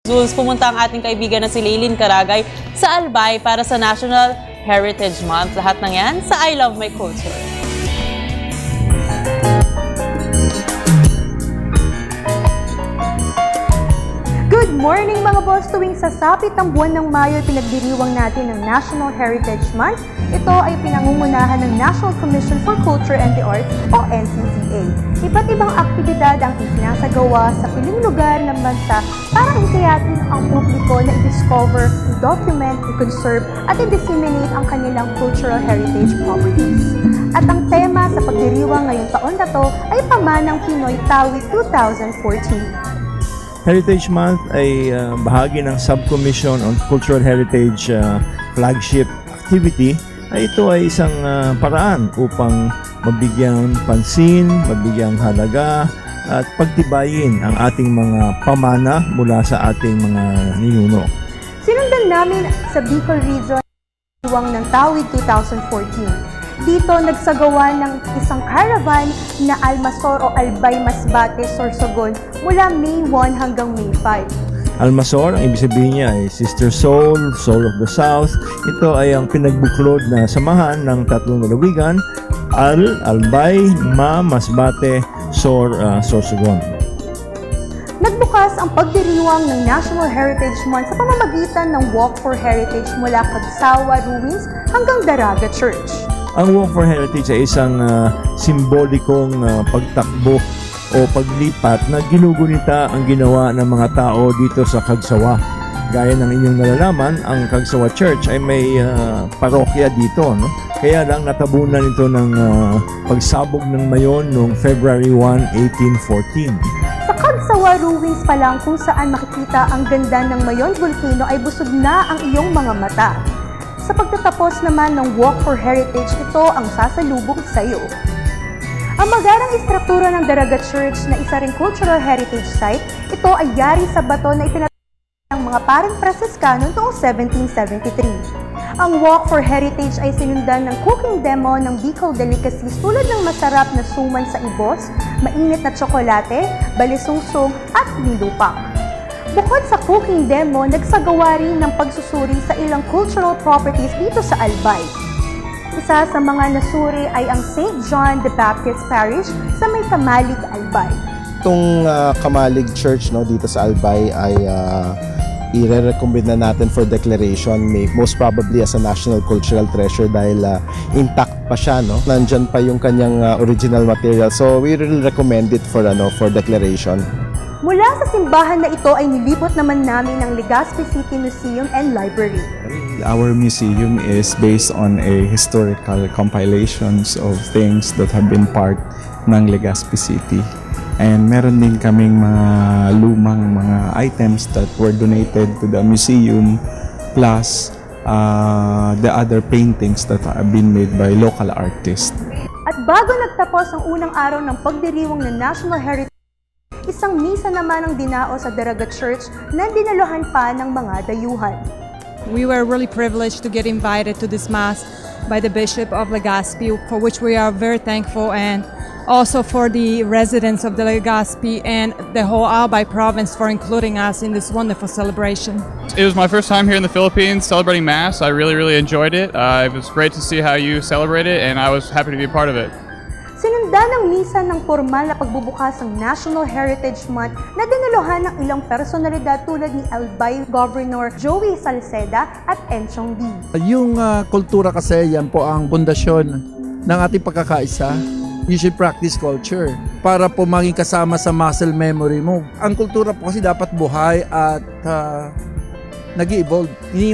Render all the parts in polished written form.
Jules, pumunta ang ating kaibigan na si Leylin Caragay sa Albay para sa National Heritage Month. Lahat ng yan sa I Love My Culture. Good morning mga boss! Tuwing sasapit ang buwan ng Mayo, pinagdiriwang natin ng National Heritage Month. Ito ay pinangungunahan ng National Commission for Culture and the Arts o NCCA. Iba't ibang aktibidad ang isinasagawa sa piling lugar ng bansa para hikayatin ang publiko na i-discover, i-document, i-conserve at i-disseminate ang kanilang cultural heritage properties. At ang tema sa pagdiriwang ngayong taon na to ay Pamanang Pinoy Tawi 2014. Heritage Month ay bahagi ng Subcommission on Cultural Heritage flagship activity. Ito ay isang paraan upang mabigyang pansin, mabigyang halaga at pagtibayin ang ating mga pamana mula sa ating mga ninuno. Sinundan namin sa Bicol Region ng Tawid 2014. Dito nagsagawa ng isang caravan na Almasor o Albay Masbate, Sorsogon mula May 1 hanggang May 5. Almasor, ang ibig sabihin niya ay Sister Soul, Soul of the South. Ito ay ang pinagbuklod na samahan ng tatlong lalawigan, Albay, Masbate, Sorsogon. Nagbukas ang pagdiriwang ng National Heritage Month sa pamamagitan ng Walk for Heritage mula Cagsawa Ruins hanggang Daraga Church. Ang Walk for Heritage ay isang simbolikong pagtakbo o paglipat na ginugunita ang ginawa ng mga tao dito sa Cagsawa. Gaya ng inyong nalalaman, ang Cagsawa Church ay may parokya dito. No? Kaya lang natabunan ito ng pagsabog ng Mayon noong February 1, 1814. Sa Cagsawa Ruins pa lang kung saan makikita ang ganda ng Mayon Volcano ay busog na ang iyong mga mata. Sa pagtatapos naman ng Walk for Heritage, ito ang sasalubong sa iyo. Ang magarang istruktura ng Daraga Church na isa ring cultural heritage site, ito ay yari sa bato na ipinatawag ng mga parang Franciscano noong 1773. Ang Walk for Heritage ay sinundan ng cooking demo ng Bicol delicacies tulad ng masarap na suman sa ibos, mainit na tsokolate, balisungsong at nilupang. Bukod sa cooking demo, nagsagawa rin ng pagsusuri sa ilang cultural properties dito sa Albay. Isa sa mga nasuri ay ang St. John the Baptist Parish sa may Kamalig, Albay. Itong Kamalig Church dito sa Albay ay i-recommend na natin for declaration, most probably as a national cultural treasure dahil intact pa siya. Nandyan pa yung kanyang original material. So we really recommend it for declaration. Mula sa simbahan na ito ay nilibot naman namin ng Legazpi City Museum and Library. Our museum is based on a historical compilations of things that have been part ng Legazpi City. And meron din kaming mga lumang mga items that were donated to the museum plus the other paintings that have been made by local artists. At bago nagtapos ang unang araw ng pagdiriwang ng National Heritage, isang misa naman ang dinao sa Daraga Church na dinaluhan pa ng mga dayuhan. We were really privileged to get invited to this Mass by the Bishop of Legazpi, for which we are very thankful, and also for the residents of the Legazpi and the whole Albay province for including us in this wonderful celebration. It was my first time here in the Philippines celebrating Mass. I really enjoyed it. It was great to see how you celebrate it, and I was happy to be a part of it. Sinundan ng misa ng formal na pagbubukas ng National Heritage Month na dinaluhan ng ilang personalidad tulad ni Albay Governor Joey Salceda at Enchong D. Yung kultura kasi yan po ang pundasyon ng ating pagkakaisa. You should practice culture para po maging kasama sa muscle memory mo. Ang kultura po kasi dapat buhay at nag-evolve. Hindi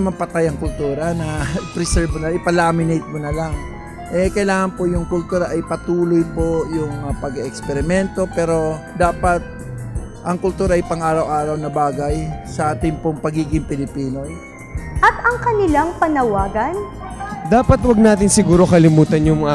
man patay ang kultura na preserve mo na, ipalaminate mo na lang. Kailangan po yung kultura ay patuloy po yung pag-eksperimento, pero dapat ang kultura ay pang-araw-araw na bagay sa ating pong pagiging Pilipino. At ang kanilang panawagan? Dapat wag natin siguro kalimutan yung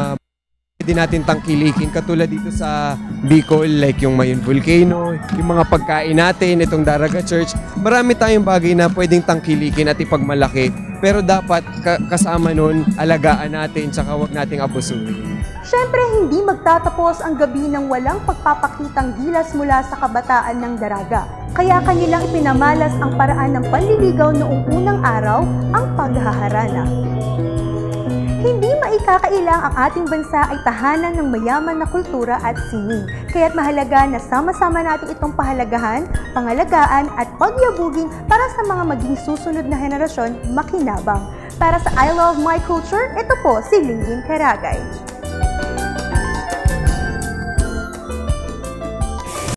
pwede natin tangkilikin katulad dito sa Bicol, like yung Mayon Volcano, yung mga pagkain natin, itong Daraga Church. Marami tayong bagay na pwedeng tangkilikin at ipagmalaki. Pero dapat kasama nun, alagaan natin, tsaka wag nating abusuhin. Siyempre, hindi magtatapos ang gabi ng walang pagpapakitang gilas mula sa kabataan ng Daraga. Kaya kanilang ipinamalas ang paraan ng panliligaw noong unang araw, ang paghaharana. Hindi maikakailang ang ating bansa ay tahanan ng mayaman na kultura at sining. Kaya't mahalaga na sama-sama natin itong pahalagahan, pangalagaan at pagyabugin para sa mga maging susunod na henerasyon makinabang. Para sa I Love My Culture, ito po si Leilin Caragay.